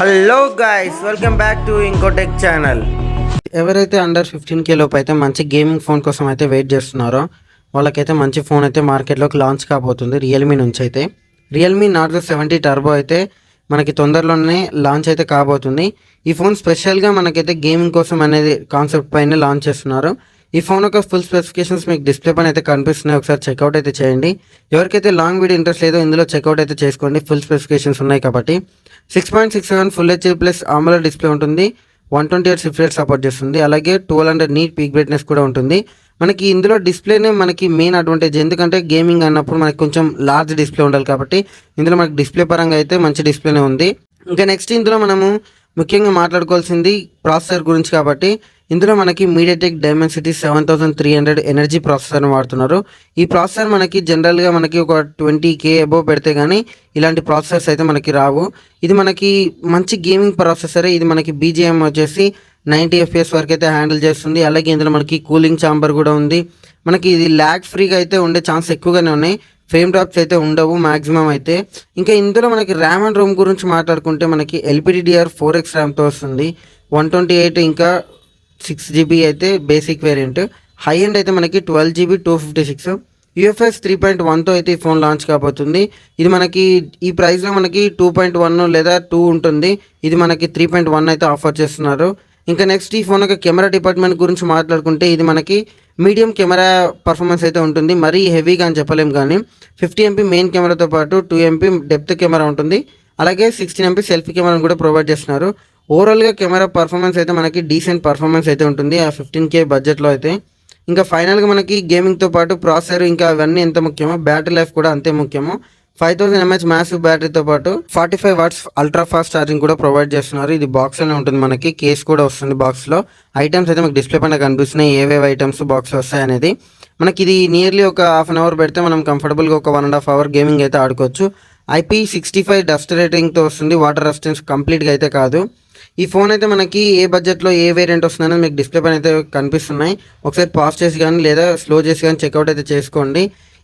Hello guys, welcome back to Incotech channel. ఎవరైతే under 15K లోపు అయితే మంచి గేమింగ్ ఫోన్ కోసం అయితే వెయిట్ చేస్తున్నారో వాళ్ళకైతే మంచి ఫోన్ అయితే మార్కెట్లోకి లాంచ్ కాబోతుంది. రియల్మీ నుంచి అయితే రియల్మీ నార్జో 70 టర్బో అయితే మనకి తొందరలోనే లాంచ్ అయితే కాబోతుంది. ఈ ఫోన్ స్పెషల్గా మనకైతే గేమింగ్ కోసం అనేది కాన్సెప్ట్ పైన లాంచ్ చేస్తున్నారు. ఈ ఫోన్ యొక్క ఫుల్ స్పెసిఫికేషన్స్ మీకు డిస్ప్లే పైన అయితే కనిపిస్తున్నాయి. ఒకసారి చెక్అవుట్ అయితే చేయండి. ఎవరికైతే లాంగ్ వీడియో ఇంట్రెస్ట్ లేదో ఇందులో చెక్అవుట్ అయితే చేసుకోండి. ఫుల్ స్పెసిఫికేషన్స్ ఉన్నాయి కాబట్టి 6.67 full HD plus AMOLED display ఉంటుంది. 120Hz రిఫ్రెష్ రేట్ సపోర్ట్ చేస్తుంది. అలాగే 1200 నీట్ పీక్ బ్రైట్నెస్ కూడా ఉంటుంది. మనకి ఇందులో డిస్ప్లేనే మనకి మెయిన్ అడ్వాంటేజ్, ఎందుకంటే గేమింగ్ అన్నప్పుడు మనకి కొంచెం లార్జ్ డిస్ప్లే ఉండాలి కాబట్టి ఇందులో మనకి డిస్ప్లే పరంగా అయితే మంచి డిస్ప్లేనే ఉంది. ఇంకా నెక్స్ట్ ఇందులో మనము ముఖ్యంగా మాట్లాడుకోవాల్సింది ప్రాసెసర్ గురించి. కాబట్టి ఇందులో మనకి MediaTek Dimensity 7300 ఎనర్జీ ప్రాసెసర్ని వాడుతున్నారు. ఈ ప్రాసెసర్ మనకి జనరల్గా మనకి ఒక 20K అబోవ్ పెడితే కానీ ఇలాంటి ప్రాసెసర్స్ అయితే మనకి రావు. ఇది మనకి మంచి గేమింగ్ ప్రాసెసరే. ఇది మనకి BGM వచ్చేసి 90 FPS వరకు అయితే హ్యాండిల్ చేస్తుంది. అలాగే ఇందులో మనకి కూలింగ్ ఛాంబర్ కూడా ఉంది. మనకి ఇది ల్యాగ్ ఫ్రీగా అయితే ఉండే ఛాన్స్ ఎక్కువగానే ఉన్నాయి. ఫ్రేమ్ డ్రాప్స్ అయితే ఉండవు మ్యాక్సిమం అయితే. ఇంకా ఇందులో మనకి ర్యామ్ అండ్ రోమ్ గురించి మాట్లాడుకుంటే మనకి LPDDR4X ర్యామ్తో వస్తుంది. 128 ఇంకా 6GB అయితే బేసిక్ వేరియంట్. హై ఎండ్ అయితే మనకి 12GB 256 UFS 3.1తో అయితే ఈ ఫోన్ లాంచ్ కాబోతుంది. ఇది మనకి ఈ ప్రైస్లో మనకి 2.1 లేదా 2 ఉంటుంది. ఇది మనకి 3.1 అయితే ఆఫర్ చేస్తున్నారు. ఇంకా నెక్స్ట్ ఈ ఫోన్ యొక్క కెమెరా డిపార్ట్మెంట్ గురించి మాట్లాడుకుంటే ఇది మనకి మీడియం కెమెరా పర్ఫార్మెన్స్ అయితే ఉంటుంది. మరీ హెవీగా అని చెప్పలేం, కానీ 50MP మెయిన్ కెమెరాతో పాటు 2MP డెప్త్ కెమెరా ఉంటుంది. అలాగే 16MP సెల్ఫీ కెమెరాను కూడా ప్రొవైడ్ చేస్తున్నారు. ఓవరాల్గా కెమెరా పర్ఫార్మెన్స్ అయితే మనకి డీసెంట్ పర్ఫార్మెన్స్ అయితే ఉంటుంది ఆ 15K బడ్జెట్లో అయితే. ఇంకా ఫైనల్గా మనకి గేమింగ్తో పాటు ప్రాసెసర్ ఇంకా అవన్నీ ఎంత ముఖ్యమో బ్యాటరీ లైఫ్ కూడా అంతే ముఖ్యమో. 5000 mAh మ్యాసివ్ బ్యాటరీతో పాటు 45 watts అల్ట్రా ఫాస్ట్ ఛార్జింగ్ కూడా ప్రొవైడ్ చేస్తున్నారు. ఇది బాక్స్లోనే ఉంటుంది. మనకి కేస్ కూడా వస్తుంది బాక్స్లో. ఐటమ్స్ అయితే మనకి డిస్ప్లే పైన కనిపిస్తున్నాయి, ఏవేవి ఐటమ్స్ బాక్స్లో వస్తాయి అనేది. మనకి ఇది నియర్లీ ఒక హాఫ్ అన్ అవర్ పెడితే మనం కంఫర్టబుల్గా ఒక 1.5 hour గేమింగ్ అయితే ఆడుకోవచ్చు. IP65 డస్ట్ రేటింగ్తో వస్తుంది. వాటర్ రెసిస్టెన్స్ కంప్లీట్గా అయితే కాదు. ఈ ఫోన్ అయితే మనకి ఏ బడ్జెట్లో ఏ వేరియంట్ వస్తుందని మీకు డిస్ప్లే పైన అయితే కనిపిస్తున్నాయి. ఒకసారి పాజ్ చేసి కానీ లేదా స్లో చేసి కానీ చెక్అవుట్ అయితే చేసుకోండి.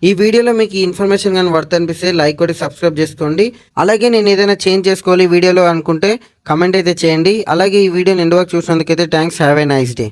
ఈ వీడియోలో మీకు ఈ ఇన్ఫర్మేషన్ కానీ వర్త్ అనిపిస్తే లైక్ కొట్టి సబ్స్క్రైబ్ చేసుకోండి. అలాగే నేను ఏదైనా చేంజ్ చేసుకోవాలి వీడియోలో అనుకుంటే కమెంట్ అయితే చేయండి. అలాగే ఈ వీడియోని ఎండ్ వరకు చూసినందుకైతే thanks. Have a nice day.